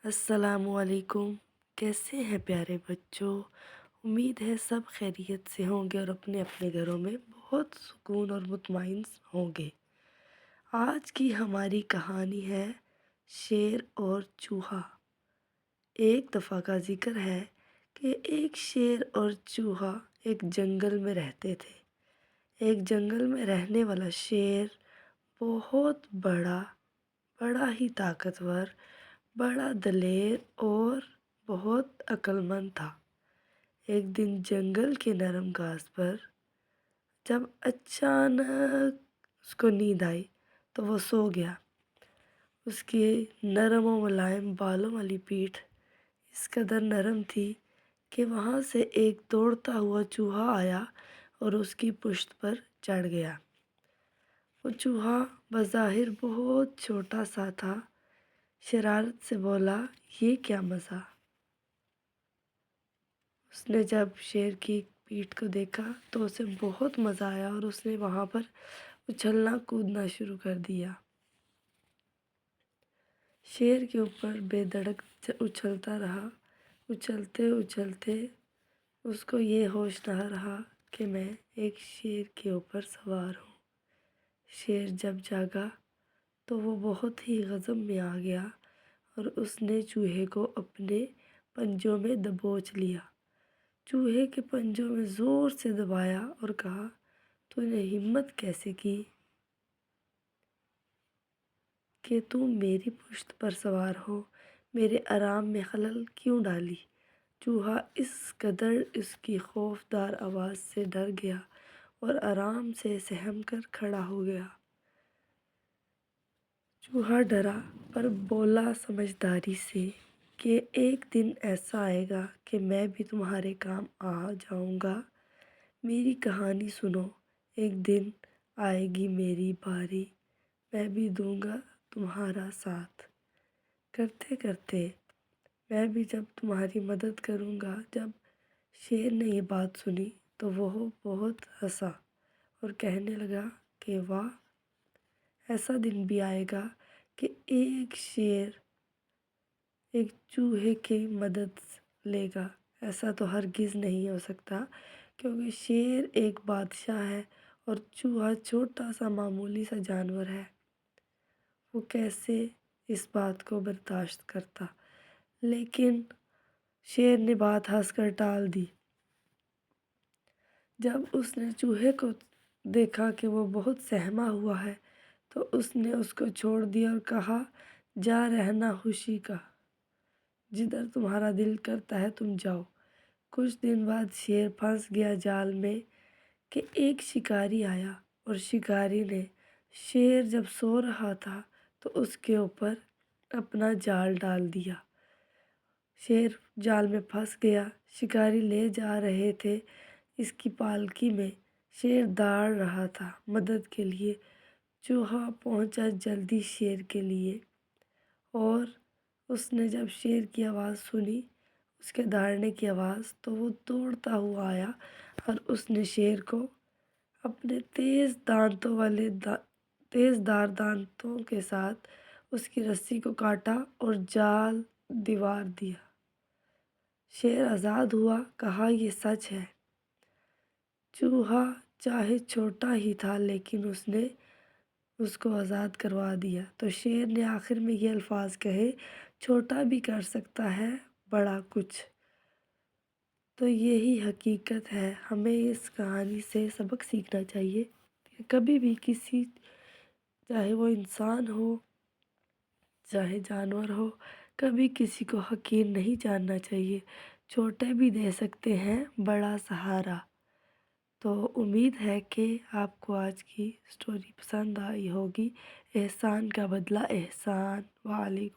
السلام علیکم۔ کیسے ہیں پیارے بچوں؟ امید ہے سب خیریت سے ہوں گے اور اپنے اپنے گھروں میں بہت سکون اور مطمئن ہوں گے۔ آج کی ہماری کہانی ہے شیر اور چوہا۔ ایک دفعہ کا ذکر ہے کہ ایک شیر اور چوہا ایک جنگل میں رہتے تھے۔ ایک جنگل میں رہنے والا شیر بہت بڑا ہی طاقتور، بڑا دلیر اور بہت عقل مند تھا۔ ایک دن جنگل کے نرم گھاس پر جب اچانک اس کو نیند آئی تو وہ سو گیا۔ اس کی نرم و ملائم بالوں والی پیٹھ اس قدر نرم تھی کہ وہاں سے ایک دوڑتا ہوا چوہا آیا اور اس کی پشت پر چڑھ گیا۔ وہ چوہا بظاہر بہت چھوٹا سا تھا۔ شرارت سے بولا، یہ کیا مزہ! اس نے جب شیر کی پیٹھ کو دیکھا تو اسے بہت مزہ آیا اور اس نے وہاں پر اچھلنا کودنا شروع کر دیا۔ شیر کے اوپر بے دھڑک اچھلتا رہا۔ اچھلتے اچھلتے اس کو یہ ہوش نہ رہا کہ میں ایک شیر کے اوپر سوار ہوں۔ شیر جب جاگا تو وہ بہت ہی غضب میں آ گیا اور اس نے چوہے کو اپنے پنجوں میں دبوچ لیا۔ چوہے کے پنجوں میں زور سے دبایا اور کہا، تو نے ہمت کیسے کی کہ تم میری پشت پر سوار ہو؟ میرے آرام میں خلل کیوں ڈالی؟ چوہا اس قدر اس کی خوفدار آواز سے ڈر گیا اور آرام سے سہم کر کھڑا ہو گیا۔ چوہا ڈرا پر بولا سمجھداری سے کہ ایک دن ایسا آئے گا کہ میں بھی تمہارے کام آ جاؤں گا۔ میری کہانی سنو، ایک دن آئے گی میری باری، میں بھی دوں گا تمہارا ساتھ۔ کرتے کرتے میں بھی جب تمہاری مدد کروں گا۔ جب شیر نے یہ بات سنی تو وہ بہت ہنسا اور کہنے لگا کہ واہ، ایسا دن بھی آئے گا کہ ایک شیر ایک چوہے کی مدد لے گا۔ ایسا تو ہرگز نہیں ہو سکتا کیونکہ شیر ایک بادشاہ ہے اور چوہا چھوٹا سا معمولی سا جانور ہے۔ وہ کیسے اس بات کو برداشت کرتا؟ لیکن شیر نے بات ہنس کر ٹال دی۔ جب اس نے چوہے کو دیکھا کہ وہ بہت سہما ہوا ہے تو اس نے اس کو چھوڑ دیا اور کہا، جا رہنا خوشی کا، جدھر تمہارا دل کرتا ہے تم جاؤ۔ کچھ دن بعد شیر پھنس گیا جال میں کہ ایک شکاری آیا اور شکاری نے شیر جب سو رہا تھا تو اس کے اوپر اپنا جال ڈال دیا۔ شیر جال میں پھنس گیا۔ شکاری لے جا رہے تھے اس کی پالکی میں۔ شیر دوڑ رہا تھا مدد کے لیے۔ چوہا پہنچا جلدی شیر کے لیے اور اس نے جب شیر کی آواز سنی، اس کے دہاڑنے کی آواز، تو وہ دوڑتا ہوا آیا اور اس نے شیر کو اپنے تیز دار دانتوں کے ساتھ اس کی رسی کو کاٹا اور جال دیوار دیا۔ شیر آزاد ہوا۔ کہا، یہ سچ ہے۔ چوہا چاہے چھوٹا ہی تھا لیکن اس نے اس کو آزاد کروا دیا۔ تو شیر نے آخر میں یہ الفاظ کہے، چھوٹا بھی کر سکتا ہے بڑا کچھ۔ تو یہی حقیقت ہے۔ ہمیں اس کہانی سے سبق سیکھنا چاہیے کہ کبھی بھی کسی، چاہے وہ انسان ہو چاہے جانور ہو، کبھی کسی کو حقیر نہیں جاننا چاہیے۔ چھوٹے بھی دے سکتے ہیں بڑا سہارا۔ تو امید ہے کہ آپ کو آج کی سٹوری پسند آئی ہوگی۔ احسان کا بدلہ احسان۔ وعلیکم